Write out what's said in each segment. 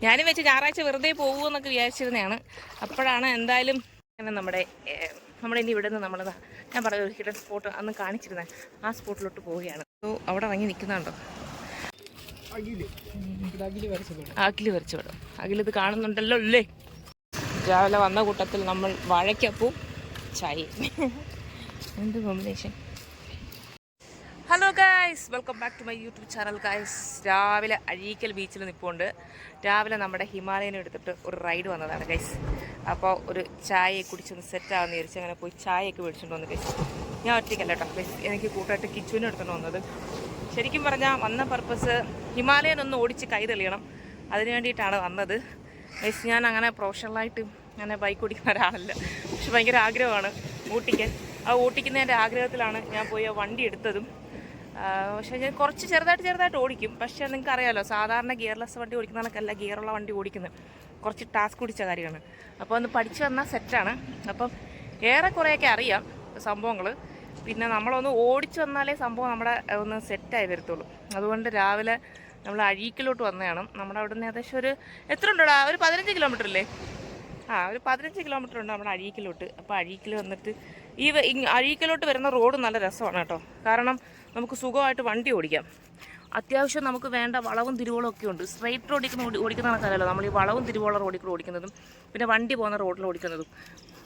ഞാനും വെച്ച് ഞായറാഴ്ച വെറുതെ പോകുമെന്നൊക്കെ വിചാരിച്ചിരുന്നതാണ്. അപ്പോഴാണ് എന്തായാലും അങ്ങനെ നമ്മുടെ ഇനി ഇവിടെ നിന്ന് നമ്മൾ ഞാൻ പറഞ്ഞ ഒരു ഹിഡൻ സ്പോട്ട് അന്ന് കാണിച്ചിരുന്നത്, ആ സ്പോട്ടിലോട്ട് പോവുകയാണ്. അവിടെ ഇറങ്ങി നിൽക്കുന്നുണ്ടോ? അകില് വരച്ചു വിടും. അകിലിത് കാണുന്നുണ്ടല്ലോ അല്ലേ? രാവിലെ വന്ന കൂട്ടത്തിൽ നമ്മൾ വാഴയ്ക്കപ്പവും ചായ. എന്ത് combination. Hello guys, welcome back to my YouTube channel guys. രാവിലെ അഴീക്കൽ ബീച്ചിൽ നിൽപ്പുണ്ട്. രാവിലെ നമ്മുടെ ഹിമാലയനെ എടുത്തിട്ട് ഒരു റൈഡ് വന്നതാണ് ഗൈസ്. അപ്പോൾ ഒരു ചായയെ കുടിച്ചൊന്ന് സെറ്റാണെന്ന് വിചാരിച്ച് അങ്ങനെ പോയി ചായയൊക്കെ മേടിച്ചുകൊണ്ട് വന്നു ഗൈസ്. ഞാൻ ഒറ്റയ്ക്കല്ല കേട്ടോ ഗൈസ്, എനിക്ക് കൂട്ടായിട്ട് കിച്ചുവിനെ എടുത്തുകൊണ്ട് വന്നത്. ശരിക്കും പറഞ്ഞാൽ വന്ന പർപ്പസ് ഹിമാലയൻ ഒന്ന് ഓടിച്ച് കൈ തെളിയണം, അതിന് വേണ്ടിയിട്ടാണ് വന്നത് ഗൈസ്. ഞാൻ അങ്ങനെ പ്രൊഫഷണലായിട്ട് അങ്ങനെ ബൈക്ക് ഓടിക്കുന്ന ഒരാളല്ല, പക്ഷെ ഭയങ്കര ആഗ്രഹമാണ് ഓട്ടിക്കാൻ. ആ ഓട്ടിക്കുന്നതിൻ്റെ ആഗ്രഹത്തിലാണ് ഞാൻ പോയി ആ വണ്ടി എടുത്തതും. പക്ഷേ ഞാൻ കുറച്ച് ചെറുതായിട്ട് ഓടിക്കും. പക്ഷേ നിങ്ങൾക്ക് അറിയാമല്ലോ, സാധാരണ ഗിയർലെസ് വണ്ടി ഓടിക്കുന്ന കണക്കല്ല ഗിയറുള്ള വണ്ടി ഓടിക്കുന്നത്, കുറച്ച് ടാസ്ക് പിടിച്ച കാര്യമാണ്. അപ്പോൾ ഒന്ന് പഠിച്ചു വന്നാൽ സെറ്റാണ്. അപ്പം ഏറെക്കുറെയൊക്കെ അറിയാം സംഭവങ്ങൾ. പിന്നെ നമ്മളൊന്ന് ഓടിച്ചു വന്നാലേ സംഭവം നമ്മുടെ ഒന്ന് സെറ്റായി വരത്തുള്ളൂ. അതുകൊണ്ട് രാവിലെ നമ്മൾ അഴീക്കലോട്ട് വന്നതാണ്. നമ്മുടെ അവിടെ നിന്ന് ഏകദേശം ഒരു എത്ര ഉണ്ടോടാ, ഒരു 15 കിലോമീറ്റർ അല്ലേ? ഒരു 15 കിലോമീറ്റർ ഉണ്ട് നമ്മുടെ അഴീക്കലോട്ട്. അപ്പോൾ അഴീക്കൽ വന്നിട്ട് ഈ അഴീക്കലോട്ട് വരുന്ന റോഡ് നല്ല രസമാണ് കേട്ടോ. കാരണം നമുക്ക് സുഖമായിട്ട് വണ്ടി ഓടിക്കാം. അത്യാവശ്യം നമുക്ക് വേണ്ട വളവും തിരുവോളം ഒക്കെ ഉണ്ട്. സ്ട്രെയിറ്റ് ഓടിക്കുന്ന കണക്കല്ലല്ലോ നമ്മൾ ഈ വളവും തിരുവോളം റോഡിൽ കൂടെ ഓടിക്കുന്നതും പിന്നെ വണ്ടി പോകുന്ന റോഡിൽ ഓടിക്കുന്നതും.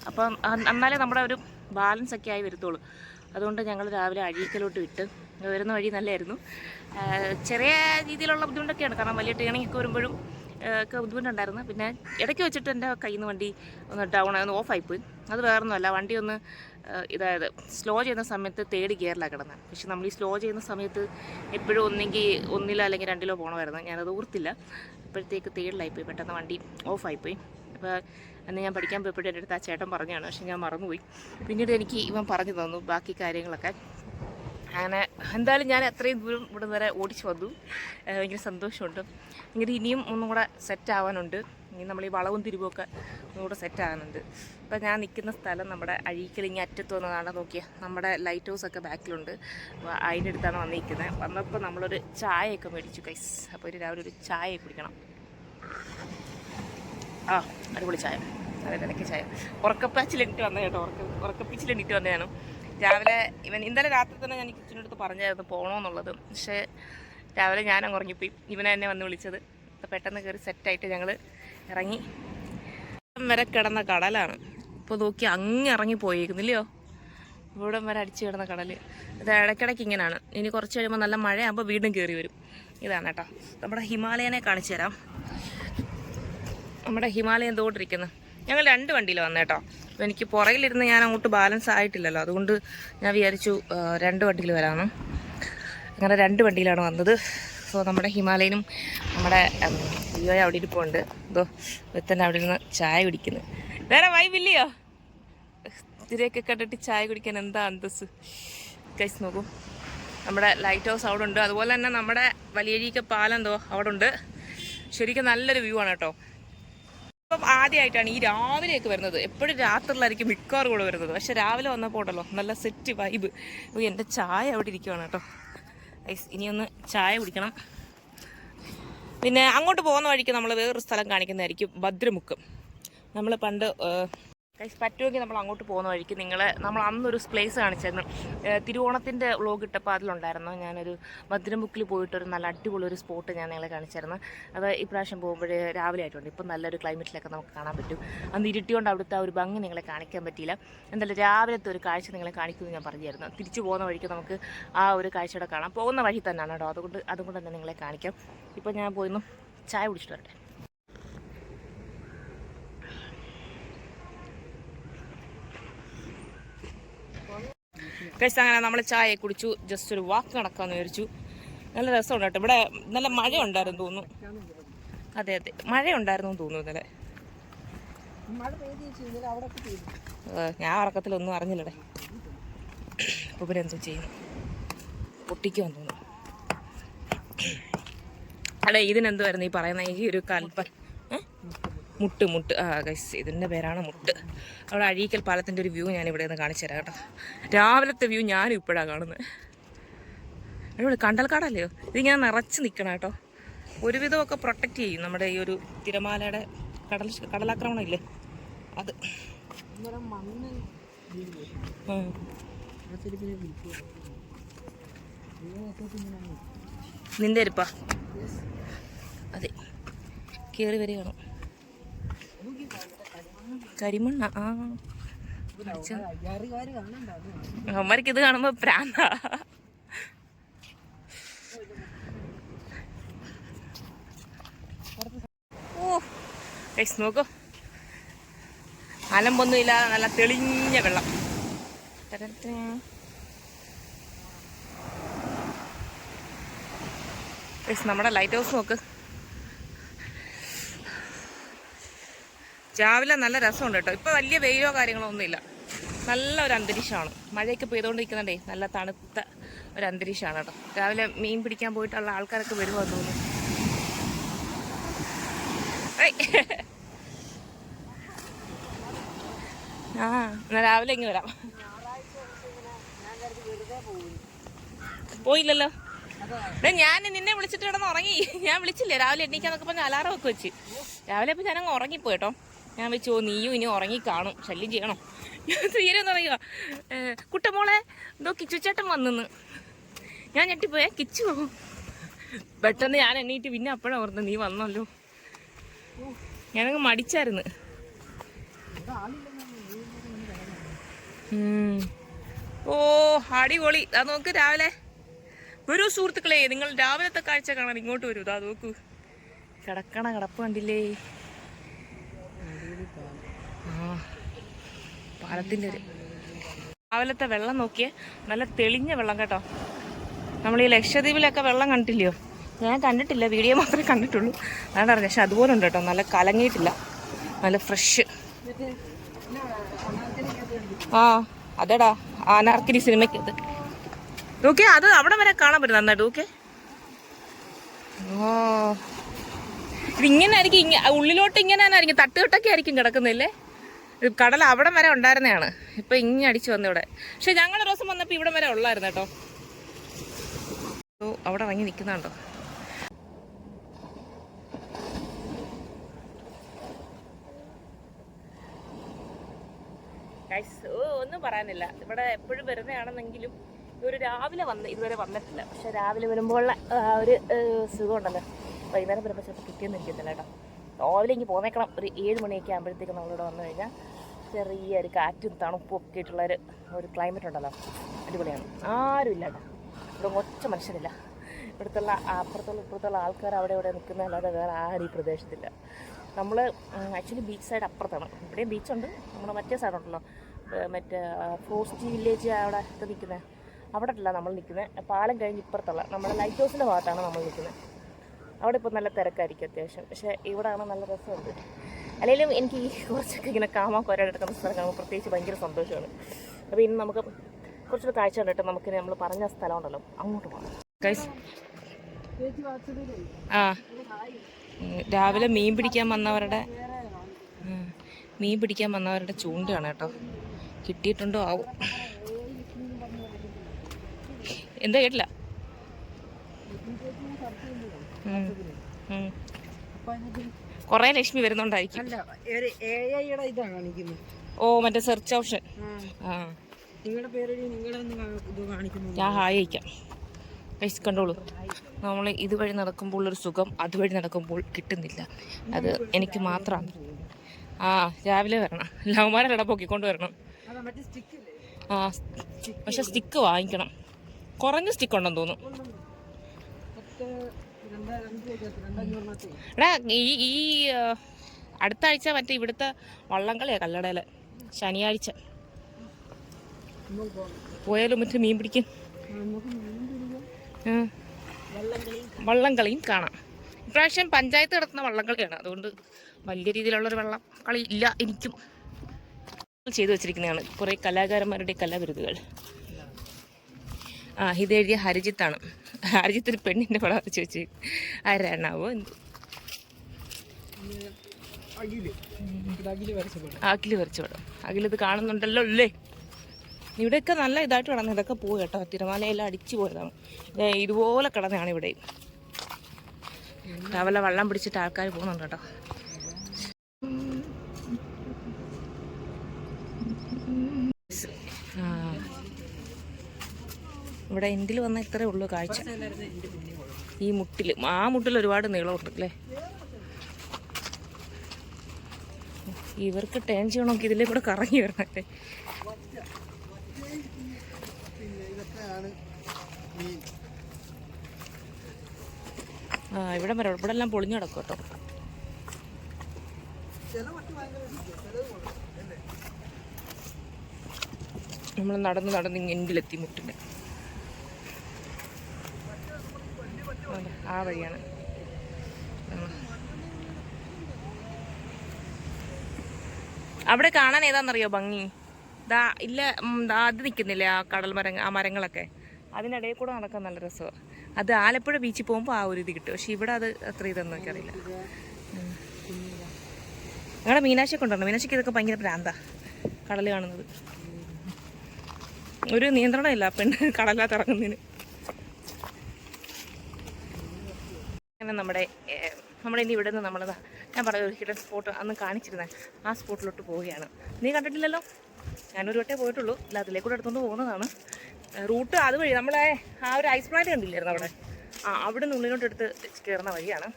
അപ്പം എന്നാലേ നമ്മുടെ ഒരു ബാലൻസ് ഒക്കെ ആയി വരത്തുള്ളൂ. അതുകൊണ്ട് ഞങ്ങൾ രാവിലെ അഴീക്കലോട്ട് വിട്ട് വരുന്ന വഴി നല്ലതായിരുന്നു. ചെറിയ രീതിയിലുള്ള ബുദ്ധിമുട്ടൊക്കെയാണ്, കാരണം വലിയ ടേണിംഗ് ഒക്കെ വരുമ്പോഴും ഒക്കെ ബുദ്ധിമുട്ടുണ്ടായിരുന്നു. പിന്നെ ഇടയ്ക്ക് വെച്ചിട്ട് എൻ്റെ കയ്യിൽ നിന്ന് വണ്ടി ഒന്ന് ഡൗൺ ആയി ഓഫായിപ്പോയി. അത് വേറൊന്നുമല്ല, വണ്ടി ഒന്ന് ഇതായത് സ്ലോ ചെയ്യുന്ന സമയത്ത് തേർഡ് ഗിയറിലാണ് കിടന്നത്. പക്ഷെ നമ്മൾ ഈ സ്ലോ ചെയ്യുന്ന സമയത്ത് എപ്പോഴും ഒന്നിലോ അല്ലെങ്കിൽ 2ലോ പോകണമായിരുന്നു. ഞാനത് ഓർത്തില്ല. അപ്പോഴത്തേക്ക് തേർഡിലായിപ്പോയി, പെട്ടെന്ന് വണ്ടി ഓഫായിപ്പോയി. അപ്പോൾ അന്ന് ഞാൻ പഠിക്കാൻ പോയപ്പോഴും എൻ്റെ അടുത്ത് ആ ചേട്ടൻ പറഞ്ഞതാണ്, പക്ഷെ ഞാൻ മറന്നുപോയി. പിന്നീട് എനിക്ക് ഇവൻ പറഞ്ഞു തന്നു ബാക്കി കാര്യങ്ങളൊക്കെ. അങ്ങനെ എന്തായാലും ഞാൻ അത്രയും ദൂരം ഇവിടെ വരെ ഓടിച്ചു വന്നു. ഭയങ്കര സന്തോഷമുണ്ട്. ഇങ്ങനെ ഇനിയും ഒന്നും കൂടെ സെറ്റാവാനുണ്ട്. ഇനി നമ്മൾ ഈ വളവും തിരിവുമൊക്കെ ഒന്നുകൂടെ സെറ്റാകാനുണ്ട്. ഇപ്പം ഞാൻ നിൽക്കുന്ന സ്ഥലം നമ്മുടെ അഴീക്കൽ ഇങ്ങനെ അറ്റത്ത് വന്നതാണ്. നോക്കിയാൽ നമ്മുടെ ലൈറ്റ് ഹൗസൊക്കെ ബാക്കിലുണ്ട്. അതിൻ്റെ അടുത്താണ് വന്നിരിക്കുന്നത്. വന്നപ്പോൾ നമ്മളൊരു ചായയൊക്കെ മേടിച്ചു ഗൈസ്. അപ്പോൾ ഒരു രാവിലെ ഒരു ചായ കുടിക്കണം. അടിപൊളി ചായ, അതെ ഇടയ്ക്ക് ചായ. ഉറക്കപ്പാച്ചിലെണിറ്റ് വന്നത് കേട്ടോ, ഉറക്കപ്പിച്ചിലെണിറ്റ് വന്നതാണ് രാവിലെ. ഇന്നലെ രാത്രി തന്നെ ഞാൻ കിച്ചൻ്റെ അടുത്ത് പറഞ്ഞായിരുന്നു പോകണമെന്നുള്ളത്. പക്ഷേ രാവിലെ ഞാനങ്ങ് ഉറങ്ങിപ്പോയി. ഇവനെ എന്നെ വന്ന് വിളിച്ചത്. അപ്പോൾ പെട്ടെന്ന് കയറി സെറ്റായിട്ട് ഞങ്ങൾ ഇറങ്ങി. വരെ കിടന്ന കടലാണ്. ഇപ്പോൾ നോക്കി അങ്ങ് ഇറങ്ങി പോയിരിക്കുന്നില്ലയോ, ഇവിടം വരെ അടിച്ചു കിടന്ന കടൽ. ഇത് ഇടയ്ക്കിടയ്ക്ക് ഇങ്ങനെയാണ്. ഇനി കുറച്ച് കഴിയുമ്പോൾ നല്ല മഴയാകുമ്പോൾ വീണ്ടും കയറി വരും. ഇതാണ് കേട്ടോ നമ്മുടെ ഹിമാലയനെ കാണിച്ചു തരാം. നമ്മുടെ ഹിമാലയൻ തോട്ടിരിക്കുന്നത്. ഞങ്ങൾ 2 വണ്ടിയിൽ വന്നേട്ടോ. അപ്പോൾ എനിക്ക് പുറകിലിരുന്ന് ഞാൻ അങ്ങോട്ട് ബാലൻസ് ആയിട്ടില്ലല്ലോ, അതുകൊണ്ട് ഞാൻ വിചാരിച്ചു 2 വണ്ടിയിൽ വരാമെന്ന്. അങ്ങനെ 2 വണ്ടിയിലാണ് വന്നത്. സോ നമ്മുടെ ഹിമാലയനും നമ്മുടെ ലിയോയെ അവിടെ ഇരിപ്പുണ്ട്. എന്തോ വെത്തന്നെ അവിടെ ഇരുന്ന് ചായ കുടിക്കുന്നു. വേറെ വൈബില്ലയോ? ഇതിരെയൊക്കെ കണ്ടിട്ട് ചായ കുടിക്കാൻ എന്താ അന്തസ് ഗൈസ്. നോക്കൂ, നമ്മുടെ ലൈറ്റ് ഹൗസ് അവിടെ ഉണ്ട്. അതുപോലെ തന്നെ നമ്മുടെ വലിയഴീക്ക പാലം എന്തോ അവിടെ ഉണ്ട്. ശരിക്കും നല്ലൊരു വ്യൂ ആണ് കേട്ടോ. ഇപ്പം ആദ്യമായിട്ടാണ് ഈ രാവിലെയൊക്കെ വരുന്നത്. എപ്പോഴും രാത്രിയിലായിരിക്കും മിക്കവാറും കൂടെ വരുന്നത്. പക്ഷെ രാവിലെ വന്നപ്പോൾ ഉണ്ടല്ലോ നല്ല സെറ്റ് വൈബ്. എൻ്റെ ചായ അവിടെ ഇരിക്കുവാണ് കേട്ടോ ഗൈസ്. ഇനിയൊന്ന് ചായ കുടിക്കണം. പിന്നെ അങ്ങോട്ട് പോകുന്ന വഴിക്ക് നമ്മൾ വേറൊരു സ്ഥലം കാണിക്കുന്നതായിരിക്കും, ഭദ്രമുക്ക്. നമ്മൾ പണ്ട് ഗൈസ് പറ്റുമെങ്കിൽ നമ്മൾ അങ്ങോട്ട് പോകുന്ന വഴിക്ക് നമ്മൾ അന്നൊരു പ്ലേസ് കാണിച്ചായിരുന്നു. തിരുവോണത്തിൻ്റെ വ്ളോഗ് ഇട്ടപ്പോൾ അതിലുണ്ടായിരുന്നു. ഞാനൊരു ഭദ്രമുക്കിൽ പോയിട്ടൊരു നല്ല അടിപൊളി ഒരു സ്പോട്ട് ഞാൻ നിങ്ങളെ കാണിച്ചായിരുന്നു. അത് ഇപ്രാവശ്യം പോകുമ്പോഴേ രാവിലെ ആയിട്ടുണ്ട്. ഇപ്പം നല്ലൊരു ക്ലൈമറ്റിലൊക്കെ നമുക്ക് കാണാൻ പറ്റും. അന്ന് ഇരുട്ടിയോണ്ട് അവിടുത്തെ ഒരു ഭംഗി നിങ്ങളെ കാണിക്കാൻ പറ്റിയില്ല. എന്തായാലും രാവിലത്തെ ഒരു കാഴ്ച നിങ്ങളെ കാണിക്കുമെന്ന് ഞാൻ പറഞ്ഞായിരുന്നു. തിരിച്ചു പോകുന്ന വഴിക്ക് നമുക്ക് ആ ഒരു കാഴ്ചയുടെ കാണാം. പോകുന്ന വഴി തന്നെയാണ് കേട്ടോ, അതുകൊണ്ട് തന്നെ നിങ്ങളെ കാണിക്കാം. ഇപ്പോൾ ഞാൻ പോയിരുന്നു ചായ കുടിച്ചിട്ട് വരട്ടെ. കഴിച്ച് അങ്ങനെ നമ്മൾ ചായ കുടിച്ചു. ജസ്റ്റ് ഒരു വാക്ക് നടക്കാമെന്ന് വിചാരിച്ചു. നല്ല രസമുണ്ട് കേട്ടോ. ഇവിടെ നല്ല മഴ ഉണ്ടായിരുന്നു തോന്നുന്നു. അതെ മഴ ഉണ്ടായിരുന്നു തോന്നുന്നു ഇന്നലെ. ഞാൻ ഉറക്കത്തിലൊന്നും അറിഞ്ഞില്ലടേ. അപ്പോൾ ഇവരെന്തോ ചെയ്യുന്നു, പൊട്ടിക്കുമെന്ന് തോന്നുന്നു. അല്ലേ ഇതിനെന്തുവായിരുന്നു ഈ പറയുന്ന ഈ ഒരു കൽപ്പൻ മുട്ട് ഗൈസ്, ഇതിൻ്റെ പേരാണ് മുട്ട്. അവിടെ അഴീക്കൽ പാലത്തിൻ്റെ ഒരു വ്യൂ ഞാൻ ഇവിടെ നിന്ന് കാണിച്ചു തരാം കേട്ടോ. രാവിലത്തെ വ്യൂ ഞാനും ഇപ്പോഴാണ് കാണുന്നത്. അടിപൊളി കണ്ടൽക്കാടല്ലയോ, ഇതിങ്ങനെ നിറച്ച് നിൽക്കണം കേട്ടോ. ഒരുവിധമൊക്കെ പ്രൊട്ടക്റ്റ് ചെയ്യും നമ്മുടെ ഈ ഒരു തിരമാലയുടെ കടലാക്രമണം ഇല്ലേ അത്. നിന്റെ അരിപ്പാ അതെ കയറി വരികയാണ്. കരിമണ്ണ അമ്മർക്ക് ഇത് കാണുമ്പോ പ്രാന്ത. ഓ ഗയ്സ് നോക്കൂ, അലമ്പൊന്നും ഇല്ലാതെ നല്ല തെളിഞ്ഞ വെള്ളം. നമ്മുടെ ലൈറ്റ് ഹൗസ് നോക്ക്. രാവിലെ നല്ല രസമുണ്ട് കേട്ടോ. ഇപ്പൊ വലിയ വെയിലോ കാര്യങ്ങളോ ഒന്നുമില്ല, നല്ല ഒരു അന്തരീക്ഷമാണ്. മഴയൊക്കെ പെയ്തുകൊണ്ടിരിക്കുന്നുണ്ടേ, നല്ല തണുത്ത ഒരു അന്തരീക്ഷമാണ് കേട്ടോ. രാവിലെ മീൻ പിടിക്കാൻ പോയിട്ടുള്ള ആൾക്കാരൊക്കെ വരുമോ തോന്നുന്നു. ആ എന്നാ രാവിലെ ഇങ്ങനെ വരാം. പോയില്ലല്ലോ. ഞാൻ നിന്നെ വിളിച്ചിട്ട് കിടന്ന് ഉറങ്ങി. ഞാൻ വിളിച്ചില്ലേ രാവിലെ എണ്ണീക്കാന്നൊക്കെ പറഞ്ഞ അലാറം ഒക്കെ വെച്ച്. രാവിലെ ഇപ്പം ഞാനങ്ങ് ഉറങ്ങിപ്പോയി കേട്ടോ. ഞാൻ വെച്ചോ നീയും ഇനി ഉറങ്ങി കാണും, ശല്യം ചെയ്യണം. തീരെന്ന് പറയുക കുട്ടമോളെ എന്തോ കിച്ചുചേട്ടൻ വന്നെന്ന്. ഞാൻ ഞെട്ടിപ്പോയേ, കിച്ചു പോകും പെട്ടെന്ന്. ഞാൻ എണ്ണീറ്റ് പിന്നെ അപ്പോഴാണ് ഓർത്ത് നീ വന്നല്ലോ. ഞാനങ്ങ് മടിച്ചായിരുന്നു. ഓ അടിപൊളി. അത് നോക്ക്, രാവിലെ വരൂ സുഹൃത്തുക്കളെ, നിങ്ങൾ രാവിലത്തെ കാഴ്ച കാണാൻ ഇങ്ങോട്ട് വരൂ. ഇതാ നോക്കൂ, കിടപ്പ് കണ്ടില്ലേ. പാലത്തിൻ്റെ ഒരു രാവിലത്തെ വെള്ളം നോക്കിയേ, നല്ല തെളിഞ്ഞ വെള്ളം കേട്ടോ. നമ്മൾ ഈ ലക്ഷദ്വീപിലൊക്കെ വെള്ളം കണ്ടില്ലയോ? ഞാൻ കണ്ടിട്ടില്ല, വീഡിയോ മാത്രമേ കണ്ടിട്ടുള്ളൂ. അതാണ് അറിഞ്ഞത്. പക്ഷെ അതുപോലെ ഉണ്ട് കേട്ടോ, നല്ല കലങ്ങിയിട്ടില്ല, നല്ല ഫ്രഷ്. ആ അതെടാ അനാർക്കലി സിനിമയ്ക്കത് നോക്കിയേ, അത് അവിടെ വരെ കാണാൻ പറ്റും നന്നായിട്ട്. ഓക്കെ, ഓ ഇതിങ്ങനെ ആയിരിക്കും, ഉള്ളിലോട്ട് ഇങ്ങനെ തന്നെ ആയിരിക്കും, തട്ടുകെട്ടൊക്കെ ആയിരിക്കും കിടക്കുന്നില്ലേ. കടൽ അവിടെ വരെ ഉണ്ടായിരുന്നതാണ്, ഇപ്പൊ ഇങ്ങനെ അടിച്ചു വന്നു ഇവിടെ. പക്ഷെ ഞങ്ങൾ ഒരു ദിവസം വന്നപ്പോൾ ഇവിടെ വരെ ഉള്ളായിരുന്നു കേട്ടോ. അവിടെ ഇറങ്ങി നിൽക്കുന്നുണ്ടോ. ഒന്നും പറയാനില്ല. ഇവിടെ എപ്പോഴും വരുന്നതാണെന്നെങ്കിലും ഒരു രാവിലെ ഇതുവരെ വന്നിട്ടില്ല. പക്ഷെ രാവിലെ വരുമ്പോൾ ഒരു സുഖമുണ്ടല്ലോ. വൈകുന്നേരം വരുമ്പോൾ ചിലപ്പോൾ കിട്ടിയെന്ന് ഇരിക്കത്തില്ല കേട്ടോ. രാവിലെ എനിക്ക് പോന്നേക്കണം. ഒരു 7 മണിയൊക്കെ ആകുമ്പോഴത്തേക്കും നമ്മളിവിടെ വന്നു കഴിഞ്ഞാൽ ചെറിയൊരു കാറ്റും തണുപ്പും ഒക്കെ ആയിട്ടുള്ളൊരു ക്ലൈമറ്റ് ഉണ്ടല്ലോ, അടിപൊളിയാണ്. ആരും ഇല്ല കേട്ടോ, ഇവിടെ ഒറ്റ മനുഷ്യരില്ല. ഇവിടുത്തുള്ള ഇപ്പുറത്തുള്ള ആൾക്കാർ അവിടെ ഇവിടെ നിൽക്കുന്നതല്ലാതെ വേറെ ആരും ഈ പ്രദേശത്തില്ല. നമ്മൾ ആക്ച്വലി ബീച്ച് സൈഡ് അപ്പുറത്താണ്. ഇവിടെയും ബീച്ചുണ്ട്, നമ്മുടെ മറ്റേ സൈഡുണ്ടല്ലോ, മറ്റേ ഫ്രോസ്റ്റി വില്ലേജ് അവിടെ ഒക്കെ നിൽക്കുന്നത്, അവിടെ അല്ല നമ്മൾ നിൽക്കുന്നത്. പാലം കഴിഞ്ഞ് ഇപ്പുറത്തുള്ള നമ്മുടെ ലൈറ്റ് ഹൗസിൻ്റെ ഭാഗത്താണ് നമ്മൾ നിൽക്കുന്നത്. അവിടെ ഇപ്പോൾ നല്ല തിരക്കായിരിക്കും അത്യാവശ്യം. പക്ഷേ ഇവിടെയാണ് നല്ല രസമുണ്ട്. അല്ലെങ്കിലും എനിക്ക് ഈ കുറച്ചൊക്കെ ഇങ്ങനെ കാമാക്കൊരയുടെ എടുക്കുന്ന സ്ഥലം കാണുമ്പോൾ പ്രത്യേകിച്ച് ഭയങ്കര സന്തോഷമാണ്. അപ്പോൾ ഇനി നമുക്ക് കുറച്ചൊരു കാഴ്ച കണ്ടിട്ട് നമുക്ക് നമ്മൾ പറഞ്ഞ സ്ഥലം ഉണ്ടല്ലോ അങ്ങോട്ട് പോകാം. ആ രാവിലെ മീൻ പിടിക്കാൻ വന്നവരുടെ ചൂണ്ടയാണ് കേട്ടോ. കിട്ടിയിട്ടുണ്ടോ ആവും. എന്താ കേട്ടില്ല. കൊറേ ലക്ഷ്മി വരുന്നുണ്ടായിരിക്കും. ഓ മറ്റേ സെർച്ച് ഓപ്ഷൻ. ഞാൻ ഹായ് അയക്കാം. കണ്ടോളൂ, നമ്മൾ ഇതുവഴി നടക്കുമ്പോൾ ഒരു സുഖം അതുവഴി നടക്കുമ്പോൾ കിട്ടുന്നില്ല. അത് എനിക്ക് മാത്രമാണ്. ആ രാവിലെ വരണം, ലവന്മാരെ പൊക്കിക്കൊണ്ട് വരണം. ആ പക്ഷെ സ്റ്റിക്ക് വാങ്ങിക്കണം. കുറഞ്ഞ സ്റ്റിക്ക് ഉണ്ടെന്ന് തോന്നുന്നു. എടാ ഈ അടുത്ത ആഴ്ച മറ്റേ ഇവിടുത്തെ വള്ളംകളിയാ കല്ലടയിലെ, ശനിയാഴ്ച പോയാലും മറ്റേ മീൻ പിടിക്കും, വള്ളംകളിയും കാണാം. ഇപ്രാവശ്യം പഞ്ചായത്ത് നടത്തുന്ന വള്ളംകളിയാണ്, അതുകൊണ്ട് വലിയ രീതിയിലുള്ളൊരു വള്ളം കളി ഇല്ല. എനിക്കും ചെയ്തു വെച്ചിരിക്കുന്നതാണ് കുറേ കലാകാരന്മാരുടെ കലാവിരുതുകൾ. ആ ഇതെഴുതിയ ഹരിജിത്താണ്. ഹരിജിത്തൊരു പെണ്ണിൻ്റെ പടം വരച്ച് വെച്ച് ആരാണാവോ എന്ത് അഖില് വരച്ച പടം. അഖിലിത് കാണുന്നുണ്ടല്ലോ അല്ലേ. ഇവിടെയൊക്കെ നല്ല ഇതായിട്ട് കിടന്ന് ഇതൊക്കെ പോയി കേട്ടോ. തിരമാലയെല്ലാം അടിച്ചു പോയതാണ്. ഇതുപോലെ കിടന്നതാണ് ഇവിടെ. രാവിലെ വെള്ളം പിടിച്ചിട്ട് ആൾക്കാർ പോകുന്നുണ്ട് കേട്ടോ. ഇവിടെ എൻഡിൽ വന്ന ഇത്രേ ഉള്ളൂ കാഴ്ച. ഈ മുട്ടിൽ, ആ മുട്ടിൽ ഒരുപാട് നീളമുണ്ട് അല്ലേ. ഇവർക്ക് ടേൺ ചെയ്യണമെങ്കിൽ ഇതിലേ കൂടെ കറങ്ങി വരണല്ലേ. ഇവിടെ വരാം. ഇവിടെ എല്ലാം പൊളിഞ്ഞു കിടക്കും കേട്ടോ. നമ്മൾ നടന്ന് നടന്ന് എങ്കിലെത്തി മുട്ടിൻ്റെ. ആ വഴിയാണ്. അവിടെ കാണാൻ ഏതാണെന്നറിയോ ഭംഗി? ഇല്ല, അത് നിൽക്കുന്നില്ലേ ആ കടൽ ആ മരങ്ങളൊക്കെ, അതിനിടയിൽ കൂടെ നടക്കാൻ നല്ല രസമാണ്. അത് ആലപ്പുഴ ബീച്ചിൽ പോകുമ്പോൾ ആ ഒരു ഇത് കിട്ടും. പക്ഷെ ഇവിടെ അത് അത്ര ഇതൊന്നും എനിക്കറിയില്ല. ഞങ്ങളുടെ മീനാക്ഷിയെ കൊണ്ടുവരണം. മീനാക്ഷിക്ക് ഇതൊക്കെ ഭയങ്കര പ്രാന്താ, കടൽ കാണുന്നത്. ഒരു നിയന്ത്രണമില്ല പെണ്ണ് കടലിനകത്ത് ഇറങ്ങുന്നതിന്. അങ്ങനെ നമ്മുടെ ഇനി ഇവിടെ നിന്ന് നമ്മളതാ ഞാൻ പറഞ്ഞ ഒരു ഹിഡൻ സ്പോട്ട് അന്ന് കാണിച്ചിരുന്നേ, ആ സ്പോട്ടിലോട്ട് പോവുകയാണ്. നീ കണ്ടിട്ടില്ലല്ലോ? ഞാനൊരു വട്ടേ പോയിട്ടുള്ളൂ. ഇല്ല, അതിലേക്കൂടെ എടുത്തുകൊണ്ട് പോകുന്നതാണ് റൂട്ട്. അതുവഴി നമ്മളെ ആ ഒരു ഐസ് പ്ലാന്റ് കണ്ടില്ലായിരുന്നു അവിടെ, അവിടെ നിന്ന് ഉള്ളിലോട്ട് എടുത്ത് കയറുന്ന വഴിയാണ്.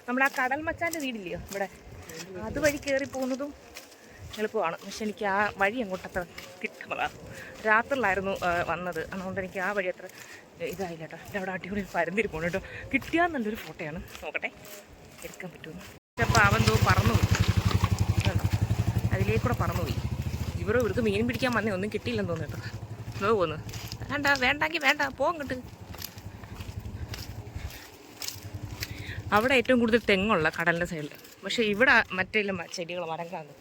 നമ്മുടെ ആ കടൽ മച്ചാൻ്റെ വീടില്ലയോ ഇവിടെ, അതുവഴി കയറി പോകുന്നതും എളുപ്പമാണ്. പക്ഷെ എനിക്ക് ആ വഴി അങ്ങോട്ട് അത്ര കിട്ടുന്നതാണ്. രാത്രിയിലായിരുന്നു വന്നത്, അതുകൊണ്ട് എനിക്ക് ആ വഴി അത്ര ഇതായില്ല കേട്ടോ. എൻ്റെ അവിടെ അടിപൊളി പരന്തിരിപ്പുണ്ട് കേട്ടോ. കിട്ടിയാൽ നല്ലൊരു ഫോട്ടോയാണ്. നോക്കട്ടെ എടുക്കാൻ പറ്റുമെന്ന്. അപ്പോൾ അവൻ പറന്നുപോയി, അതിലേക്കൂടെ പറന്നുപോയി. ഇവർക്ക് മീൻ പിടിക്കാൻ വന്നേ, ഒന്നും കിട്ടിയില്ലെന്ന് തോന്നുന്നു കേട്ടോ. പോന്ന് വേണ്ടെങ്കിൽ വേണ്ട, പോങ്ങട്ട്. അവിടെ ഏറ്റവും കൂടുതൽ തെങ്ങുള്ള കടലിൻ്റെ സൈഡിൽ. പക്ഷെ ഇവിടെ മറ്റേ ചെടികൾ മരങ്ങളാണ്.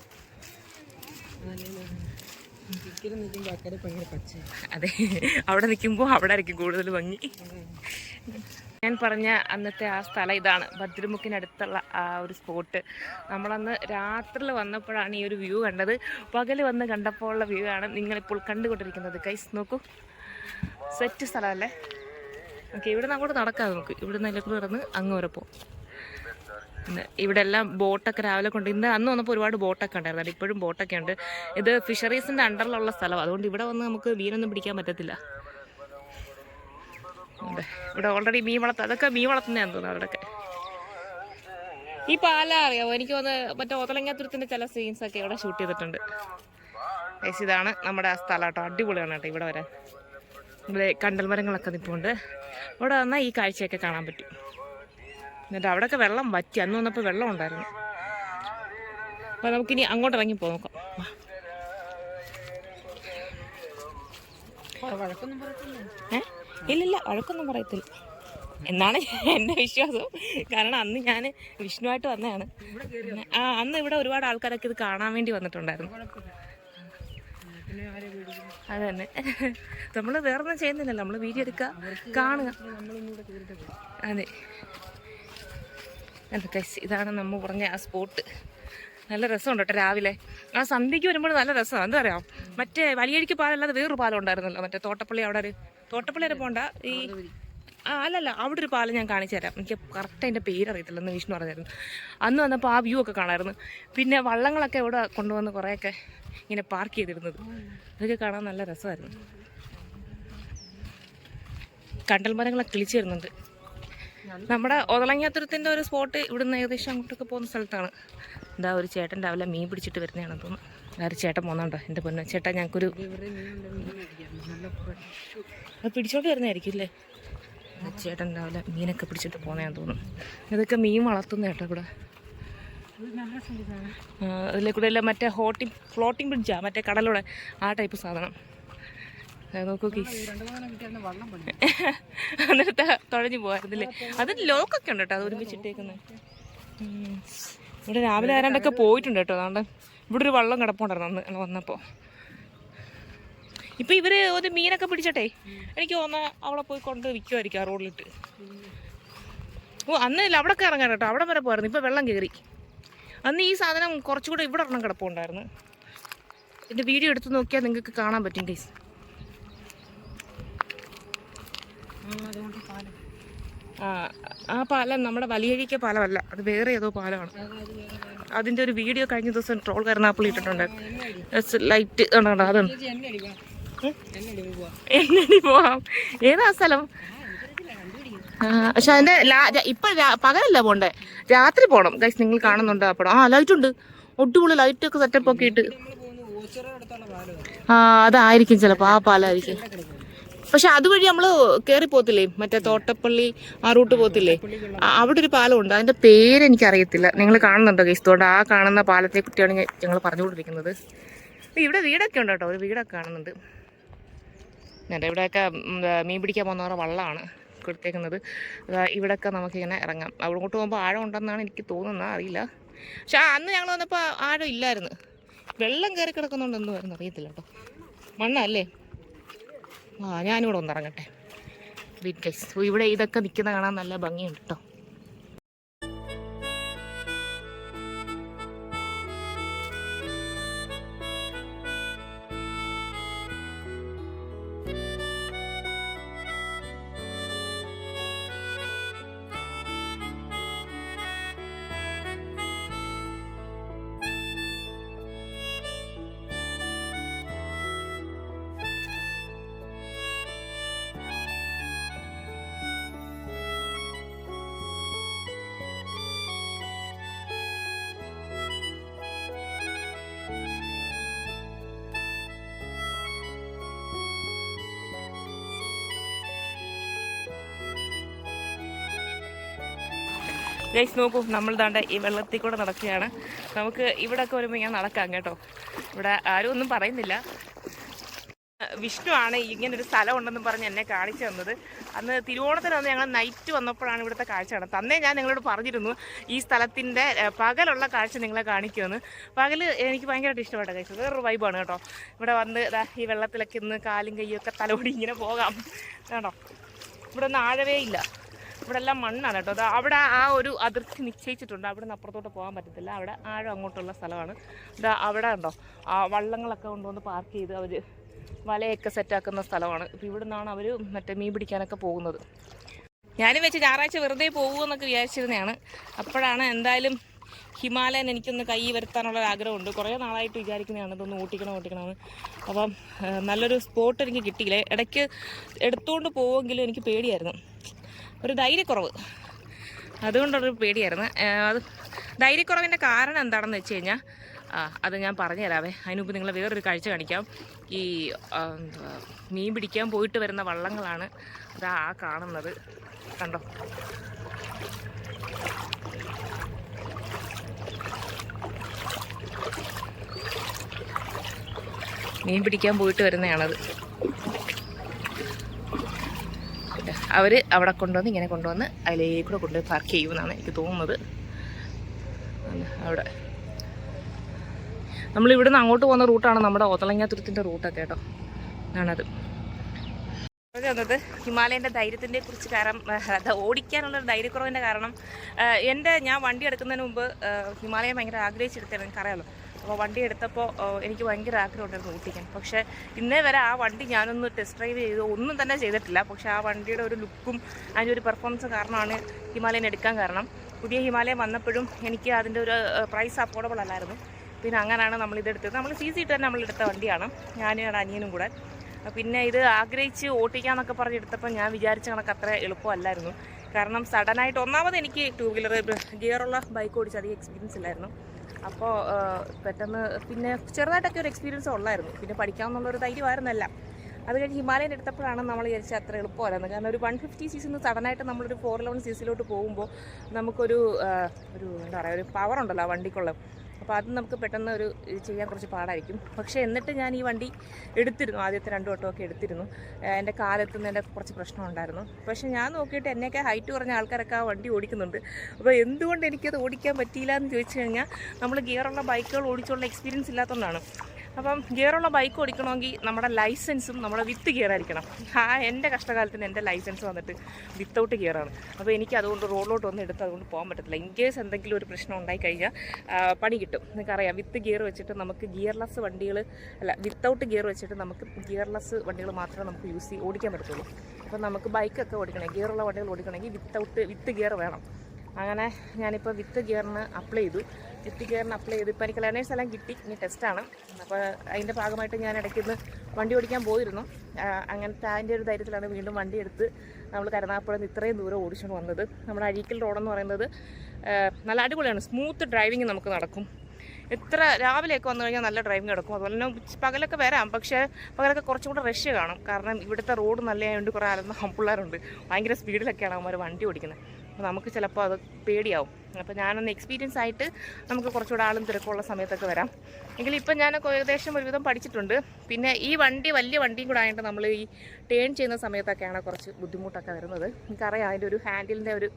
അതെ, അവിടെ നിൽക്കുമ്പോൾ അവിടെ ആയിരിക്കും കൂടുതൽ ഭംഗി. ഞാൻ പറഞ്ഞ അന്നത്തെ ആ സ്ഥലം ഇതാണ്, ഭദ്രമുക്കിനടുത്തുള്ള ആ ഒരു സ്പോട്ട്. നമ്മളന്ന് രാത്രിയിൽ വന്നപ്പോഴാണ് ഈ ഒരു വ്യൂ കണ്ടത്. പകൽ വന്ന് കണ്ടപ്പോൾ ഉള്ള വ്യൂ ആണ് നിങ്ങളിപ്പോൾ കണ്ടുകൊണ്ടിരിക്കുന്നത്. ഗൈസ് നോക്കൂ, സെറ്റ് സ്ഥലമല്ലേ. ഓക്കെ, ഇവിടെ നിന്ന് അങ്ങോട്ട് നടക്കാം. നമുക്ക് ഇവിടെ നിന്ന് അതിലേക്ക് കിടന്ന് അങ്ങ് വരെ പോകും. ഇവിടെ എല്ലാം ബോട്ടൊക്കെ രാവിലെ കൊണ്ട്, അന്ന് വന്നപ്പോൾ ഒരുപാട് ബോട്ടൊക്കെ ഉണ്ടായിരുന്നു. ഇപ്പോഴും ബോട്ടൊക്കെ ഉണ്ട്. ഇത് ഫിഷറീസിൻ്റെ അണ്ടറിലുള്ള സ്ഥലം, അതുകൊണ്ട് ഇവിടെ വന്ന് നമുക്ക് മീനൊന്നും പിടിക്കാൻ പറ്റത്തില്ല. ഇവിടെ ഓൾറെഡി മീൻ അതൊക്കെ മീൻ വളർത്തുന്നതാന്ന് തോന്നുന്നു അവിടെയൊക്കെ. ഈ പാല അറിയാമോ? എനിക്ക് തോന്നുന്നു മറ്റേ ഓതലങ്ങാത്തുരത്തിൻ്റെ ചില സീൻസൊക്കെ ഇവിടെ ഷൂട്ട് ചെയ്തിട്ടുണ്ട്. ഇതാണ് നമ്മുടെ ആ സ്ഥലം കേട്ടോ. അടിപൊളിയാണ് കേട്ടോ ഇവിടെ വരാൻ. ഇവിടെ കണ്ടൽ മരങ്ങളൊക്കെ നിൽപ്പുണ്ട്. ഇവിടെ വന്നാൽ ഈ കാഴ്ചയൊക്കെ കാണാൻ പറ്റും. എന്നിട്ട് അവിടെയൊക്കെ വെള്ളം വറ്റി, അന്ന് വന്നപ്പോൾ വെള്ളം ഉണ്ടായിരുന്നു. അപ്പോൾ നമുക്കിനി അങ്ങോട്ട് ഇറങ്ങി പോകാം. ഇല്ലില്ല, വഴക്കൊന്നും പറയത്തില്ല എന്നാണ് എൻ്റെ വിശ്വാസം. കാരണം അന്ന് ഞാൻ വിഷ്ണുവായിട്ട് വന്നതാണ്. അന്ന് ഇവിടെ ഒരുപാട് ആൾക്കാരൊക്കെ ഇത് കാണാൻ വേണ്ടി വന്നിട്ടുണ്ടായിരുന്നു. അത് തന്നെ, നമ്മൾ വേറൊന്നും ചെയ്യുന്നില്ലല്ലോ, നമ്മൾ വീഡിയോ എടുക്കുക, കാണുക. അതെ, എന്തൊക്കെ ഇതാണ് നമ്മൾ പറഞ്ഞ ആ സ്പോട്ട്. നല്ല രസമുണ്ട് കേട്ടോ. രാവിലെ ആ സന്ധ്യയ്ക്ക് വരുമ്പോൾ നല്ല രസമാണ്. എന്താ പറയുക, മറ്റേ വലിയഴിക്ക് പാലല്ലാതെ വേറൊരു പാലം ഉണ്ടായിരുന്നല്ലോ, മറ്റേ തോട്ടപ്പള്ളി. അവിടെ തോട്ടപ്പള്ളി വരെ പോകണ്ട, ഈ അല്ലല്ല, അവിടെ ഒരു പാലം ഞാൻ കാണിച്ചു തരാം. എനിക്ക് കറക്റ്റ് അതിൻ്റെ പേരറിയത്തില്ല, എന്ന് വിഷ്ണു പറഞ്ഞായിരുന്നു. അന്ന് വന്നപ്പോൾ ആ വ്യൂ ഒക്കെ കാണാമായിരുന്നു. പിന്നെ വള്ളങ്ങളൊക്കെ ഇവിടെ കൊണ്ടുവന്ന് കുറേയൊക്കെ ഇങ്ങനെ പാർക്ക് ചെയ്തിരുന്നത്, അതൊക്കെ കാണാൻ നല്ല രസമായിരുന്നു. കണ്ടൽ മരങ്ങളൊക്കെ കിളിച്ചു വരുന്നുണ്ട്. നമ്മുടെ ഒതളങ്ങാത്തുരത്തിൻ്റെ ഒരു സ്പോട്ട് ഇവിടുന്ന് ഏകദേശം അങ്ങോട്ടൊക്കെ പോകുന്ന സ്ഥലത്താണ്. എന്താ ഒരു ചേട്ടൻ രാവിലെ മീൻ പിടിച്ചിട്ട് വരുന്നതാണെന്ന് തോന്നുന്നു. വേറെ ചേട്ടൻ പോകുന്നുണ്ടോ? എൻ്റെ പൊന്നു ചേട്ടാ, ഞങ്ങൾക്കൊരു അത് പിടിച്ചോണ്ട് വരുന്നതായിരിക്കും അല്ലേ. ചേട്ടൻ രാവിലെ മീനൊക്കെ പിടിച്ചിട്ട് പോകുന്നതാണെന്ന് തോന്നുന്നു. ഇതൊക്കെ മീൻ വളർത്തുന്ന ചേട്ടാ ഇവിടെ. അതിലെ കൂടെ എല്ലാം മറ്റേ ഫ്ലോട്ടിംഗ് ബ്രിഡ്ജാണ്, മറ്റേ കടലൂടെ ആ ടൈപ്പ് സാധനം. നോക്കൂ, എന്നിട്ട് തുഴഞ്ഞു പോകാറുന്നില്ലേ. അതിന് ലോക്കൊക്കെ ഉണ്ട് കേട്ടോ, അത് ഒരുമിച്ചിട്ടേക്കുന്നത്. ഇവിടെ രാവിലെ ആരാണ്ടൊക്കെ പോയിട്ടുണ്ട് കേട്ടോ. അതുകൊണ്ട് ഇവിടെ ഒരു വള്ളം കിടപ്പുണ്ടായിരുന്നു അന്ന് വന്നപ്പോൾ. ഇപ്പം ഇവർ ഒരു മീനൊക്കെ പിടിച്ചട്ടെ, എനിക്ക് തോന്നുന്നത് അവളെ പോയി കൊണ്ട് വിൽക്കുമായിരിക്കും ആ റോഡിലിട്ട്. അന്ന് ഇല്ല, അവിടെയൊക്കെ ഇറങ്ങാൻ കേട്ടോ, അവിടെ വരെ പോയിരുന്നു. ഇപ്പം വെള്ളം കയറി. അന്ന് ഈ സാധനം കുറച്ചുകൂടെ ഇവിടെ ഒരെണ്ണം കിടപ്പുണ്ടായിരുന്നു. എൻ്റെ വീഡിയോ എടുത്ത് നോക്കിയാൽ നിങ്ങൾക്ക് കാണാൻ പറ്റും ഗൈസ്. അതുകൊണ്ട് പാലം ആ പാലം നമ്മുടെ വലിയഴിക്ക പാലമല്ല, അത് വേറെ ഏതോ പാലമാണ്. അതിൻ്റെ ഒരു വീഡിയോ കഴിഞ്ഞ ദിവസം ട്രോൾ കരുനാപ്പിളി ഇട്ടിട്ടുണ്ട്. ലൈറ്റ് കണ്ടോ, അതാണ്. എന്നടി പോവാം, ഏതാ സ്ഥലം? പക്ഷെ അതിന്റെ ഇപ്പൊ പകലല്ല പോണ്ടേ, രാത്രി പോണം ഗൈസ്. നിങ്ങൾ കാണുന്നുണ്ടോ ആ പടം? ലൈറ്റ് ഉണ്ട്, ഒട്ടുപൊളി ലൈറ്റൊക്കെ സെറ്റപ്പ് ഒക്കെ ഇട്ട്. അതായിരിക്കും ചിലപ്പോ, ആ പാലമായിരിക്കും. പക്ഷെ അതുവഴി നമ്മള് കേറി പോത്തില്ലേ, മറ്റേ തോട്ടപ്പള്ളി ആ റൂട്ട് പോത്തില്ലേ, അവിടെ ഒരു പാലമുണ്ട്. അതിന്റെ പേരെനിക്ക് അറിയത്തില്ല. നിങ്ങൾ കാണുന്നുണ്ടോ ഗൈസ്? തോണ്ട് ആ കാണുന്ന പാലത്തെ കുറിച്ചാണ് ഞങ്ങൾ പറഞ്ഞുകൊണ്ടിരിക്കുന്നത്. ഇവിടെ വീടൊക്കെ ഉണ്ട് കേട്ടോ, ഒരു വീടൊക്കെ കാണുന്നുണ്ട്. ഇവിടെയൊക്കെ മീൻ പിടിക്കാൻ പോകുന്നവരുടെ വള്ളമാണ് കൊടുത്തേക്കുന്നത്. ഇവിടെയൊക്കെ നമുക്കിങ്ങനെ ഇറങ്ങാം. അങ്ങോട്ട് പോകുമ്പോൾ ആഴം ഉണ്ടെന്നാണ് എനിക്ക് തോന്നുന്നത്, അറിയില്ല. പക്ഷെ അന്ന് ഞങ്ങൾ വന്നപ്പോൾ ആഴം ഇല്ലായിരുന്നു. വെള്ളം കയറി കിടക്കുന്നുണ്ട്, എന്തുവായിരുന്നു അറിയത്തില്ല കേട്ടോ. മണ്ണല്ലേ. ഞാനിവിടെ ഒന്നിറങ്ങട്ടെ. ഇവിടെ ഇതൊക്കെ നിൽക്കുന്ന കാണാൻ നല്ല ഭംഗിയുണ്ട് കേട്ടോ. ഗൈസ് നോക്കൂ, നമ്മൾ ദാണ്ട ഈ വെള്ളത്തിൽ കൂടെ നടക്കുകയാണ്. നമുക്ക് ഇവിടെയൊക്കെ വരുമ്പോൾ ഞാൻ നടക്കാം കേട്ടോ. ഇവിടെ ആരും ഒന്നും പറയുന്നില്ല. വിഷ്ണു ആണ് ഇങ്ങനൊരു സ്ഥലം ഉണ്ടെന്ന് പറഞ്ഞ് എന്നെ കാണിച്ചു തന്നത്. അന്ന് തിരുവോണത്തിന് വന്ന് ഞങ്ങൾ നൈറ്റ് വന്നപ്പോഴാണ് ഇവിടുത്തെ കാഴ്ച കാണുന്നത്. അന്നേ ഞാൻ നിങ്ങളോട് പറഞ്ഞിരുന്നു ഈ സ്ഥലത്തിൻ്റെ പകലുള്ള കാഴ്ച നിങ്ങളെ കാണിക്കുമെന്ന്. പകൽ എനിക്ക് ഭയങ്കരമായിട്ട് ഇഷ്ടപ്പെട്ട കാഴ്ച, വേറൊരു വൈബാണ് കേട്ടോ. ഇവിടെ വന്ന് ഈ വെള്ളത്തിലൊക്കെ ഇന്ന് കാലും കയ്യൊക്കെ തലോടി ഇങ്ങനെ പോകാം കേട്ടോ. ഇവിടെ ഒന്നും ആഴവേ ഇല്ല, ഇവിടെ എല്ലാം മണ്ണാണ് കേട്ടോ. അവിടെ ആ ഒരു അതിർത്തി നിശ്ചയിച്ചിട്ടുണ്ട്, അവിടെ നിന്ന് അപ്പുറത്തോട്ട് പോകാൻ പറ്റത്തില്ല. അവിടെ ആഴം അങ്ങോട്ടുള്ള സ്ഥലമാണ്. അവിടെ ഉണ്ടോ ആ വള്ളങ്ങളൊക്കെ കൊണ്ടുവന്ന് പാർക്ക് ചെയ്ത് അവർ വലയൊക്കെ സെറ്റാക്കുന്ന സ്ഥലമാണ്. ഇപ്പോൾ ഇവിടെ നിന്നാണ് അവർ മറ്റേ മീൻ പിടിക്കാനൊക്കെ പോകുന്നത്. ഞാനും വെച്ച് ഞായറാഴ്ച വെറുതെ പോകുമെന്നൊക്കെ വിചാരിച്ചിരുന്നതാണ്. അപ്പോഴാണ് എന്തായാലും ഹിമാലയൻ എനിക്കൊന്ന് കൈ വരുത്താനുള്ള ആഗ്രഹമുണ്ട്. കുറേ നാളായിട്ട് വിചാരിക്കുന്നതാണ് ഇതൊന്ന് ഓട്ടിക്കണമെന്ന്. അപ്പം നല്ലൊരു സ്പോട്ട് എനിക്ക് കിട്ടിയില്ലേ. ഇടയ്ക്ക് എടുത്തുകൊണ്ട് പോവുമെങ്കിലും എനിക്ക് പേടിയായിരുന്നു, ഒരു ധൈര്യക്കുറവ്. അതുകൊണ്ടൊരു പേടിയായിരുന്നു. അത് ധൈര്യക്കുറവിൻ്റെ കാരണം എന്താണെന്ന് വെച്ച് കഴിഞ്ഞാൽ അത് ഞാൻ പറഞ്ഞു തരാവേ. അതിന് മുമ്പ് നിങ്ങളെ വേറൊരു കാഴ്ച കാണിക്കാം. ഈ മീൻ പിടിക്കാൻ പോയിട്ട് വരുന്ന വള്ളങ്ങളാണ് അതാ ആ കാണുന്നത്, കണ്ടോ. മീൻ പിടിക്കാൻ പോയിട്ട് വരുന്നതാണത്. അവർ അവിടെ കൊണ്ടുവന്ന് ഇങ്ങനെ കൊണ്ടുവന്ന് അതിലേക്കൂടെ കൊണ്ടുപോയി പാർക്ക് ചെയ്യുമെന്നാണ് എനിക്ക് തോന്നുന്നത്. അവിടെ നമ്മളിവിടുന്ന് അങ്ങോട്ട് പോകുന്ന റൂട്ടാണ് നമ്മുടെ ഓതളങ്ങാതുരത്തിൻ്റെ റൂട്ടൊക്കെ കേട്ടോ. ആണത് വന്നത് ഹിമാലയൻ്റെ ധൈര്യത്തിൻ്റെ കുറിച്ച്. കാരണം അത് ഓടിക്കാനുള്ളൊരു ധൈര്യക്കുറവിൻ്റെ കാരണം ഞാൻ വണ്ടി എടുക്കുന്നതിന് മുമ്പ് ഹിമാലയം ഭയങ്കര ആഗ്രഹിച്ചെടുത്തത് എനിക്കറിയാമല്ലോ. അപ്പോൾ വണ്ടി എടുത്തപ്പോൾ എനിക്ക് ഭയങ്കര ആഗ്രഹമുണ്ടായിരുന്നു ഓടിക്കാൻ. പക്ഷേ ഇന്നേ വരെ ആ വണ്ടി ഞാനൊന്ന് ടെസ്റ്റ് ഡ്രൈവ് ചെയ്ത് ഒന്നും തന്നെ ചെയ്തിട്ടില്ല. പക്ഷേ ആ വണ്ടിയുടെ ഒരു ലുക്കും അതിൻ്റെ ഒരു പെർഫോമൻസ് കാരണമാണ് ഹിമാലയൻ എടുക്കാൻ കാരണം. പുതിയ ഹിമാലയൻ വന്നപ്പോഴും എനിക്ക് അതിൻ്റെ ഒരു പ്രൈസ് അഫോർഡബിൾ അല്ലായിരുന്നു. പിന്നെ അങ്ങനെയാണ് നമ്മളിതെടുത്തത്. നമ്മൾ CC ഇട്ട് തന്നെ നമ്മളെടുത്ത വണ്ടിയാണ്, ഞാനും അനിയനും കൂടെ. പിന്നെ ഇത് ആഗ്രഹിച്ച് ഓട്ടിക്കാന്നൊക്കെ പറഞ്ഞെടുത്തപ്പോൾ ഞാൻ വിചാരിച്ച കണക്ക് അത്ര എളുപ്പമല്ലായിരുന്നു. കാരണം സഡനായിട്ട് ഒന്നാമത് എനിക്ക് 2 വീലർ ഗിയറുള്ള ബൈക്ക് ഓടിച്ച് അധികം എക്സ്പീരിയൻസ് ഇല്ലായിരുന്നു. അപ്പോൾ പെട്ടെന്ന് പിന്നെ ചെറുതായിട്ടൊക്കെ ഒരു എക്സ്പീരിയൻസ് ഉള്ളായിരുന്നു. പിന്നെ പഠിക്കാമെന്നുള്ളൊരു ധൈര്യമായിരുന്നല്ല. അത് കഴിഞ്ഞ് ഹിമാലയൻ എടുത്തപ്പോഴാണ് നമ്മൾ വിചാരിച്ചത് അത്ര എളുപ്പമല്ലായിരുന്നു. കാരണം ഒരു 150 cc സഡനായിട്ട് നമ്മളൊരു 411 cc പോകുമ്പോൾ നമുക്കൊരു എന്താ പറയുക, ഒരു പവർ ഉണ്ടല്ലോ ആ വണ്ടിക്കുള്ള. അപ്പോൾ അത് നമുക്ക് പെട്ടെന്ന് ചെയ്യാൻ കുറച്ച് പാടായിരിക്കും. പക്ഷേ എന്നിട്ട് ഞാൻ ഈ വണ്ടി എടുത്തിരുന്നു, ആദ്യത്തെ 2 വട്ടമൊക്കെ എടുത്തിരുന്നു. എൻ്റെ കാലെത്തുന്നതിൻ്റെ കുറച്ച് പ്രശ്നമുണ്ടായിരുന്നു. പക്ഷേ ഞാൻ നോക്കിയിട്ട് എന്നെയൊക്കെ ഹൈറ്റ് കുറഞ്ഞ ആൾക്കാരൊക്കെ ആ വണ്ടി ഓടിക്കുന്നുണ്ട്. അപ്പോൾ എന്തുകൊണ്ട് എനിക്കത് ഓടിക്കാൻ പറ്റിയില്ല എന്ന് ചോദിച്ചു കഴിഞ്ഞാൽ നമ്മൾ ഗിയറുള്ള ബൈക്കുകൾ ഓടിച്ചുള്ള എക്സ്പീരിയൻസ് ഇല്ലാത്തതുകൊണ്ടാണ്. അപ്പം ഗിയറുള്ള ബൈക്ക് ഓടിക്കണമെങ്കിൽ നമ്മുടെ ലൈസൻസും നമ്മുടെ വിത്ത് ഗിയർ ആയിരിക്കണം. എൻ്റെ കഷ്ടകാലത്തിന് എൻ്റെ ലൈസൻസ് വന്നിട്ട് വിത്തൗട്ട് ഗിയറാണ്. അപ്പോൾ എനിക്ക് അതുകൊണ്ട് റോഡിലോട്ട് ഒന്നും എടുത്ത് അതുകൊണ്ട് പോകാൻ പറ്റത്തില്ല. ഇൻ കേസ് എന്തെങ്കിലും ഒരു പ്രശ്നം ഉണ്ടായി കഴിഞ്ഞാൽ പണി കിട്ടും. നിങ്ങൾക്കറിയാം, വിത്ത് ഗിയർ വെച്ചിട്ട് നമുക്ക് ഗിയർലെസ് വണ്ടികൾ വിത്തൗട്ട് ഗിയർ വെച്ചിട്ട് നമുക്ക് ഗിയർലെസ് വണ്ടികൾ മാത്രമേ നമുക്ക് ഓടിക്കാൻ പറ്റത്തുള്ളൂ. അപ്പോൾ നമുക്ക് ബൈക്കൊക്കെ ഓടിക്കണമെങ്കിൽ ഗിയറുള്ള വണ്ടികൾ ഓടിക്കണമെങ്കിൽ വിത്ത് ഗിയർ വേണം. അങ്ങനെ ഞാനിപ്പോൾ വിത്ത് ഗിയറിന് അപ്ലൈ ചെയ്തു. ഇപ്പോൾ എനിക്ക് ലേണേഴ്സ് എല്ലാം കിട്ടി. ഇനി ടെസ്റ്റാണ്. അപ്പോൾ അതിൻ്റെ ഭാഗമായിട്ട് ഞാൻ ഇടയ്ക്കൊന്ന് വണ്ടി ഓടിക്കാൻ പോയിരുന്നു. അങ്ങനത്തെ അതിൻ്റെ ഒരു ധൈര്യത്തിലാണ് വീണ്ടും വണ്ടി എടുത്ത് നമ്മൾ കരുനാഗപ്പുഴയിൽ നിന്ന് ഇത്രയും ദൂരം ഓടിച്ചുകൊണ്ട് വന്നത്. നമ്മുടെ അഴീക്കൽ റോഡെന്ന് പറയുന്നത് നല്ല അടിപൊളിയാണ്. സ്മൂത്ത് ഡ്രൈവിങ് നമുക്ക് നടക്കും. എത്ര രാവിലെയൊക്കെ വന്നു കഴിഞ്ഞാൽ നല്ല ഡ്രൈവിംഗ് നടക്കും. അതുപോലെ തന്നെ പകലൊക്കെ വരാം, പക്ഷേ പകലൊക്കെ കുറച്ചും കൂടെ റഷ് കാണും. കാരണം ഇവിടുത്തെ റോഡ് നല്ലതായതുകൊണ്ട് കുറേ അലന്ന പിള്ളേരുണ്ട്. ഭയങ്കര സ്പീഡിലൊക്കെയാണ് അവന്മാർ വണ്ടി ഓടിക്കുന്നത്. അപ്പോൾ നമുക്ക് ചിലപ്പോൾ അത് പേടിയാവും. അപ്പോൾ ഞാനൊന്ന് എക്സ്പീരിയൻസ് ആയിട്ട് നമുക്ക് കുറച്ചുകൂടെ ആളും തിരക്കുള്ള സമയത്തൊക്കെ വരാം. എങ്കിലും ഇപ്പം ഞാനൊക്കെ ഏകദേശം ഒരുവിധം പഠിച്ചിട്ടുണ്ട്. പിന്നെ ഈ വണ്ടി വലിയ വണ്ടിയും കൂടെ ആയിട്ട് നമ്മൾ ഈ ടേൺ ചെയ്യുന്ന സമയത്തൊക്കെയാണ് കുറച്ച് ബുദ്ധിമുട്ടൊക്കെ വരുന്നത്. എനിക്കറിയാം അതിൻ്റെ ഒരു ഹാൻഡിലിൻ്റെ ഒരു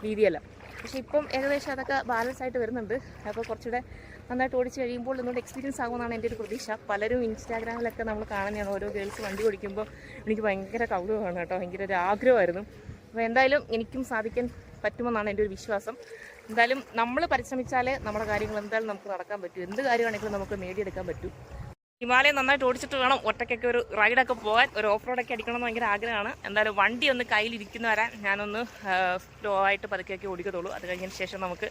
രീതിയല്ല. പക്ഷേ ഇപ്പം ഏകദേശം അതൊക്കെ ബാലൻസ് ആയിട്ട് വരുന്നുണ്ട്. അപ്പോൾ കുറച്ചുകൂടെ നന്നായിട്ട് ഓടിച്ച് കഴിയുമ്പോൾ ഒന്നുകൂടെ എക്സ്പീരിയൻസ് ആകുമെന്നാണ് എൻ്റെ ഒരു പ്രതീക്ഷ. പലരും ഇൻസ്റ്റാഗ്രാമിലൊക്കെ നമ്മൾ കാണുന്നതാണ് ഓരോ ഗേൾസ് വണ്ടി ഓടിക്കുമ്പോൾ. എനിക്ക് ഭയങ്കര കൗതുകമാണ് കേട്ടോ, ഭയങ്കര ഒരു ആഗ്രഹമായിരുന്നു. അപ്പോൾ എന്തായാലും എനിക്കും സാധിക്കാൻ പറ്റുമെന്നാണ് എൻ്റെ ഒരു വിശ്വാസം. എന്തായാലും നമ്മൾ പരിശ്രമിച്ചാലേ നമ്മുടെ കാര്യങ്ങൾ എന്തായാലും നമുക്ക് നടക്കാൻ പറ്റും. എന്ത് കാര്യമാണെങ്കിലും നമുക്ക് നേടിയെടുക്കാൻ പറ്റും. ഹിമാലയം നന്നായിട്ട് ഓടിച്ചിട്ട് വേണം ഒറ്റയ്ക്കൊക്കെ ഒരു റൈഡൊക്കെ പോകാൻ. ഒരു ഓഫ് റോഡൊക്കെ അടിക്കണമെന്ന് ഭയങ്കര ആഗ്രഹമാണ്. എന്തായാലും വണ്ടി ഒന്ന് കയ്യിലിരിക്കുന്ന വരാൻ ഞാനൊന്ന് സ്ലോ ആയിട്ട് പതുക്കെയൊക്കെ ഓടിക്കത്തുള്ളൂ. അത് കഴിഞ്ഞതിന് ശേഷം നമുക്ക്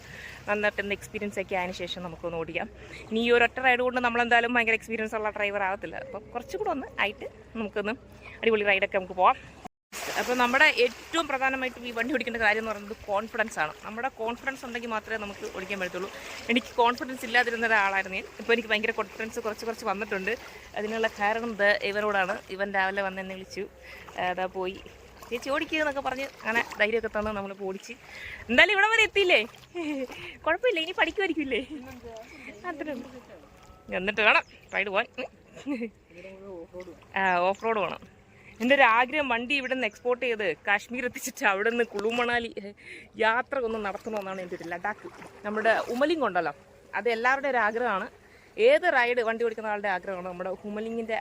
നന്നായിട്ട് എക്സ്പീരിയൻസ് ഒക്കെ ആയതിനു ശേഷം നമുക്കൊന്ന് ഓടിക്കാം. ഇനി ഈ ഒരൊറ്റ റൈഡ് കൊണ്ട് നമ്മളെന്തായാലും ഭയങ്കര എക്സ്പീരിയൻസ് ഉള്ള ഡ്രൈവർ ആകത്തില്ല. അപ്പം കുറച്ചും കൂടെ ഒന്ന് ആയിട്ട് നമുക്കൊന്ന് അടിപൊളി റൈഡൊക്കെ നമുക്ക് പോകാം. അപ്പോൾ നമ്മുടെ ഏറ്റവും പ്രധാനമായിട്ടും ഈ വണ്ടി ഓടിക്കേണ്ട കാര്യം എന്ന് പറയുന്നത് കോൺഫിഡൻസ് ആണ്. നമ്മുടെ കോൺഫിഡൻസ് ഉണ്ടെങ്കിൽ മാത്രമേ നമുക്ക് ഓടിക്കാൻ പറ്റത്തുള്ളൂ. എനിക്ക് കോൺഫിഡൻസ് ഇല്ലാതിരുന്ന ഒരാളായിരുന്നു ഞാൻ. ഇപ്പോൾ എനിക്ക് ഭയങ്കര കോൺഫിഡൻസ് കുറച്ച് വന്നിട്ടുണ്ട്. അതിനുള്ള കാരണം ഇവരോടാണ്. ഇവൻ രാവിലെ വന്ന് എന്നെ വിളിച്ചു, അതാ പോയി ചേച്ചി ഓടിക്കുക എന്നൊക്കെ പറഞ്ഞ് അങ്ങനെ ധൈര്യമൊക്കെ തന്ന് നമ്മൾ ഓടിച്ച് എന്തായാലും ഇവിടെ വരെ എത്തിയില്ലേ. കുഴപ്പമില്ല, ഇനി പഠിക്കുമായിരിക്കില്ലേ. അത്രയുണ്ട്. എന്നിട്ട് വേണം റൈഡ് പോകാൻ. ഓഫ് റോഡ് വേണം. എൻ്റെ ഒരു ആഗ്രഹം വണ്ടി ഇവിടെ നിന്ന് എക്സ്പോർട്ട് ചെയ്ത് കാശ്മീർ എത്തിച്ചിട്ട് അവിടെ നിന്ന് കുളു മണാലി യാത്ര ഒന്ന് നടത്തണമെന്നാണ് എൻ്റെ ഒരു ലഡാക്ക്. നമ്മുടെ ഉമലിംഗ് ഉണ്ടല്ലോ, അത് എല്ലാവരുടെയും ഒരു ആഗ്രഹമാണ്. ഏത് റൈഡ് വണ്ടി ഓടിക്കുന്ന ആളുടെ ആഗ്രഹമാണ് നമ്മുടെ ഉമലിംഗിൻ്റെ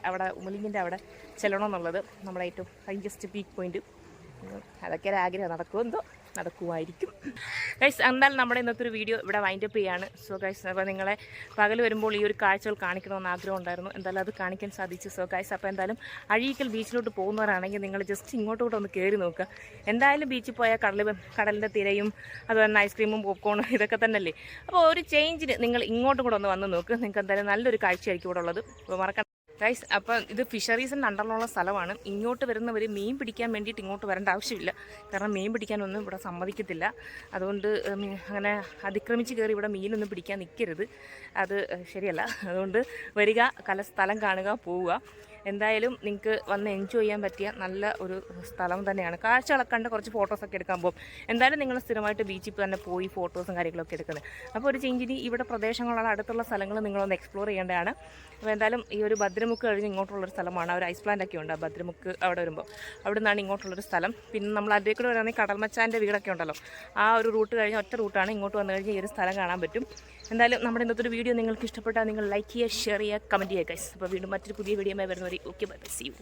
അവിടെ ചെല്ലണമെന്നുള്ളത്. നമ്മുടെ ഏറ്റവും ഹൈയസ്റ്റ് പീക്ക് പോയിന്റ്. അതൊക്കെ ഒരു ആഗ്രഹം നടക്കുമായിരിക്കും. ഗൈസ്, എന്തായാലും നമ്മുടെ ഇന്നത്തെ ഒരു വീഡിയോ ഇവിടെ വൈൻഡപ്പ് ചെയ്യാണ്. സോ ഗൈസ്, അപ്പോൾ നിങ്ങളെ പകൽ വരുമ്പോൾ ഈ ഒരു കാഴ്ചകൾ കാണിക്കണമെന്ന് ആഗ്രഹം ഉണ്ടായിരുന്നു. എന്തായാലും അത് കാണിക്കാൻ സാധിച്ചു. സോ ഗൈസ്, അപ്പോൾ എന്തായാലും അഴീക്കൽ ബീച്ചിലോട്ട് പോകുന്നവരാണെങ്കിൽ നിങ്ങൾ ജസ്റ്റ് ഇങ്ങോട്ടൂടെ ഒന്ന് കയറി നോക്കുക. എന്തായാലും ബീച്ചിൽ പോയാൽ കടലിൻ്റെ തിരയും അതുപോലെ തന്നെ ഐസ്ക്രീമും പോപ്കോണും ഇതൊക്കെ തന്നെയല്ലേ. അപ്പോൾ ഒരു ചേഞ്ചിന് നിങ്ങൾ ഇങ്ങോട്ടും കൂടെ ഒന്ന് വന്ന് നോക്കുക. നിങ്ങൾക്ക് എന്തായാലും നല്ലൊരു കാഴ്ചയായിരിക്കും ഇവിടെ ഉള്ളത്. അപ്പോൾ മറക്കാൻ ഗൈസ്, അപ്പം ഇത് ഫിഷറീസിൻ്റെ അണ്ടറിലുള്ള സ്ഥലമാണ്. ഇങ്ങോട്ട് വരുന്നവർ മീൻ പിടിക്കാൻ വേണ്ടിയിട്ട് ഇങ്ങോട്ട് വരേണ്ട ആവശ്യമില്ല. കാരണം മീൻ പിടിക്കാനൊന്നും ഇവിടെ സമ്മതിക്കത്തില്ല. അതുകൊണ്ട് അങ്ങനെ അതിക്രമിച്ച് കയറി ഇവിടെ മീനൊന്നും പിടിക്കാൻ നിൽക്കരുത്. അത് ശരിയല്ല. അതുകൊണ്ട് വരിക, സ്ഥലം കാണുക, പോവുക. എന്തായാലും നിങ്ങൾക്ക് വന്ന് എൻജോയ് ചെയ്യാൻ പറ്റിയ നല്ല ഒരു സ്ഥലം തന്നെയാണ്. കാഴ്ചകളൊക്കെ കണ്ട് കുറച്ച് ഫോട്ടോസൊക്കെ എടുക്കാൻ പോകും. എന്തായാലും നിങ്ങൾ സ്ഥിരമായിട്ട് ബീച്ചിൽ തന്നെ പോയി ഫോട്ടോസും കാര്യങ്ങളൊക്കെ എടുക്കുന്നത്. അപ്പോൾ ഒരു ചേഞ്ചിന് ഇവിടെ പ്രദേശങ്ങളുള്ള അടുത്തുള്ള സ്ഥലങ്ങൾ നിങ്ങളൊന്ന് എക്സ്പ്ലോർ ചെയ്യേണ്ടതാണ്. അപ്പോൾ എന്തായാലും ഈ ഒരു ഭദ്രമുക്ക് കഴിഞ്ഞ് ഇങ്ങോട്ടുള്ളൊരു സ്ഥലമാണ്. ഒരു ഐസ് പ്ലാന്റ് ഒക്കെ ഉണ്ട് ആ ഭദ്രമുക്ക് അവിടെ വരുമ്പോൾ. അവിടെ നിന്നാണ് ഇങ്ങോട്ടുള്ളൊരു സ്ഥലം. പിന്നെ നമ്മൾ അതിൽ കൂടെ വരാണെങ്കിൽ കടൽമച്ചാൻ്റെ വീടൊക്കെ ഉണ്ടല്ലോ, ആ ഒരു റൂട്ട് കഴിഞ്ഞ് ഒറ്റ റൂട്ടാണ്. ഇങ്ങോട്ട് വന്നു കഴിഞ്ഞാൽ ഈ ഒരു സ്ഥലം കാണാൻ പറ്റും. എന്തായാലും നമ്മുടെ ഇന്നത്തെ ഒരു വീഡിയോ നിങ്ങൾക്ക് ഇഷ്ടപ്പെട്ടാൽ നിങ്ങൾ ലൈക്ക് ചെയ്യുക, ഷെയർ ചെയ്യുക, കമൻറ്റ് ചെയ്യുക ഗൈസ്. അപ്പോൾ വീണ്ടും മറ്റൊരു പുതിയ വീഡിയോയുമായി വരുന്നവരെ ഓക്കെ ബൈ, സീ യു.